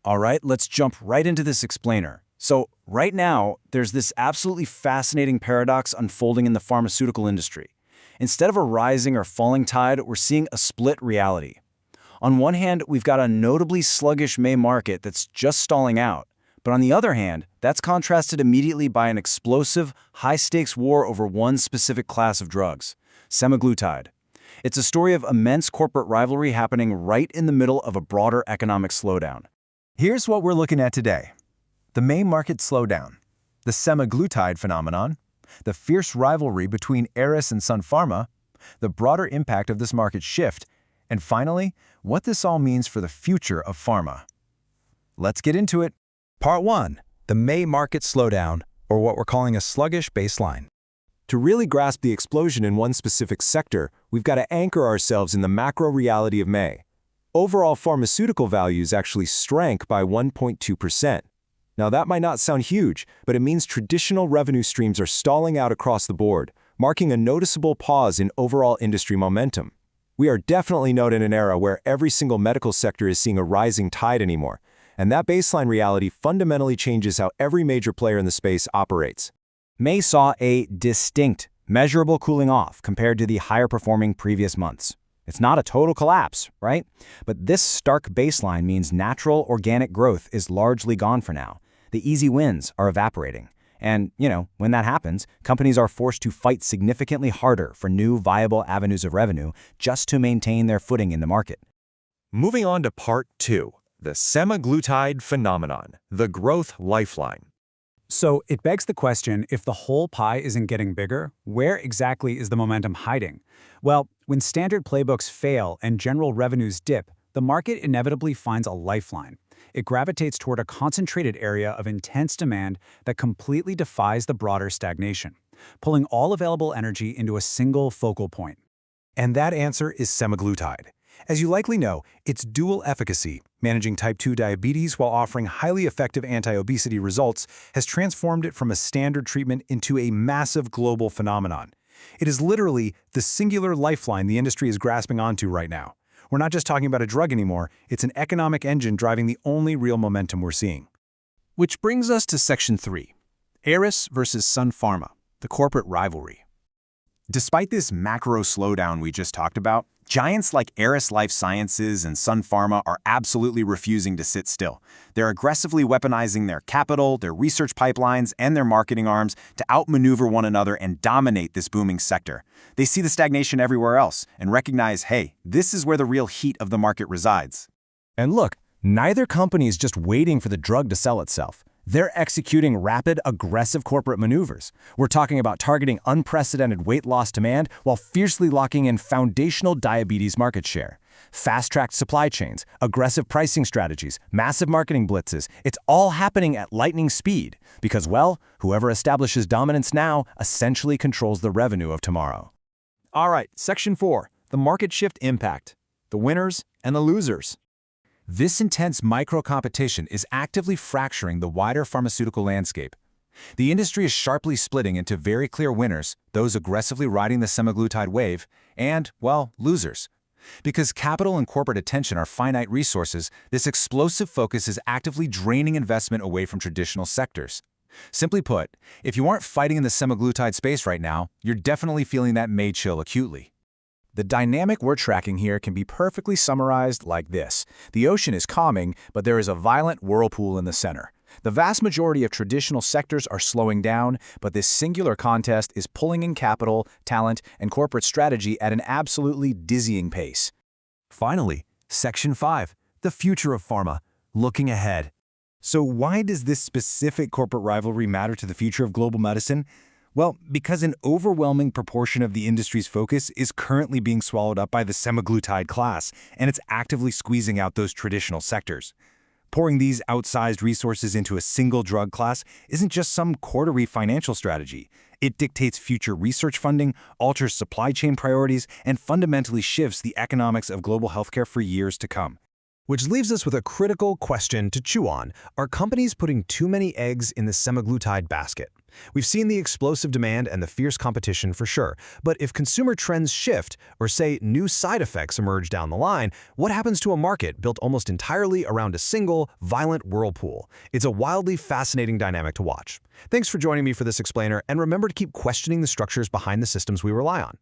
All right, let's jump right into this explainer. So right now, there's this absolutely fascinating paradox unfolding in the pharmaceutical industry. Instead of a rising or falling tide, we're seeing a split reality. On one hand, we've got a notably sluggish May market that's just stalling out. But on the other hand, that's contrasted immediately by an explosive, high-stakes war over one specific class of drugs, semaglutide. It's a story of immense corporate rivalry happening right in the middle of a broader economic slowdown. Here's what we're looking at today. The May market slowdown, the semaglutide phenomenon, the fierce rivalry between Eris and Sun Pharma, the broader impact of this market shift, and finally, what this all means for the future of pharma. Let's get into it. Part 1. The May market slowdown, or what we're calling a sluggish baseline. To really grasp the explosion in one specific sector, we've got to anchor ourselves in the macro reality of May. Overall pharmaceutical values actually shrank by 1.2%. Now that might not sound huge, but it means traditional revenue streams are stalling out across the board, marking a noticeable pause in overall industry momentum. We are definitely not in an era where every single medical sector is seeing a rising tide anymore, and that baseline reality fundamentally changes how every major player in the space operates. May saw a distinct, measurable cooling off compared to the higher-performing previous months. It's not a total collapse, right? But this stark baseline means natural organic growth is largely gone for now. The easy wins are evaporating. And, when that happens, companies are forced to fight significantly harder for new viable avenues of revenue just to maintain their footing in the market. Moving on to Part 2, the semaglutide phenomenon, the growth lifeline. So it begs the question, if the whole pie isn't getting bigger, where exactly is the momentum hiding? Well, when standard playbooks fail and general revenues dip, the market inevitably finds a lifeline. It gravitates toward a concentrated area of intense demand that completely defies the broader stagnation, pulling all available energy into a single focal point. And that answer is semaglutide. As you likely know, its dual efficacy, managing type 2 diabetes while offering highly effective anti-obesity results, has transformed it from a standard treatment into a massive global phenomenon. It is literally the singular lifeline the industry is grasping onto right now. We're not just talking about a drug anymore, it's an economic engine driving the only real momentum we're seeing. Which brings us to Section 3, Eris versus Sun Pharma, the corporate rivalry. Despite this macro slowdown we just talked about, giants like Eris Lifesciences and Sun Pharma are absolutely refusing to sit still. They're aggressively weaponizing their capital, their research pipelines, and their marketing arms to outmaneuver one another and dominate this booming sector. They see the stagnation everywhere else and recognize, hey, this is where the real heat of the market resides. And look, neither company is just waiting for the drug to sell itself. They're executing rapid, aggressive corporate maneuvers. We're talking about targeting unprecedented weight loss demand while fiercely locking in foundational diabetes market share. Fast-tracked supply chains, aggressive pricing strategies, massive marketing blitzes, it's all happening at lightning speed because, well, whoever establishes dominance now essentially controls the revenue of tomorrow. All right, Section 4, the market shift impact, the winners and the losers. This intense micro-competition is actively fracturing the wider pharmaceutical landscape. The industry is sharply splitting into very clear winners, those aggressively riding the semaglutide wave, and, well, losers. Because capital and corporate attention are finite resources, this explosive focus is actively draining investment away from traditional sectors. Simply put, if you aren't fighting in the semaglutide space right now, you're definitely feeling that May chill acutely. The dynamic we're tracking here can be perfectly summarized like this. The ocean is calming, but there is a violent whirlpool in the center. The vast majority of traditional sectors are slowing down, but this singular contest is pulling in capital, talent, and corporate strategy at an absolutely dizzying pace. Finally, Section 5, the future of pharma, looking ahead. So why does this specific corporate rivalry matter to the future of global medicine? Well, because an overwhelming proportion of the industry's focus is currently being swallowed up by the semaglutide class, and it's actively squeezing out those traditional sectors. Pouring these outsized resources into a single drug class isn't just some quarterly financial strategy. It dictates future research funding, alters supply chain priorities, and fundamentally shifts the economics of global healthcare for years to come. Which leaves us with a critical question to chew on. Are companies putting too many eggs in the semaglutide basket? We've seen the explosive demand and the fierce competition for sure, but if consumer trends shift, or say new side effects emerge down the line, what happens to a market built almost entirely around a single, violent whirlpool? It's a wildly fascinating dynamic to watch. Thanks for joining me for this explainer, and remember to keep questioning the structures behind the systems we rely on.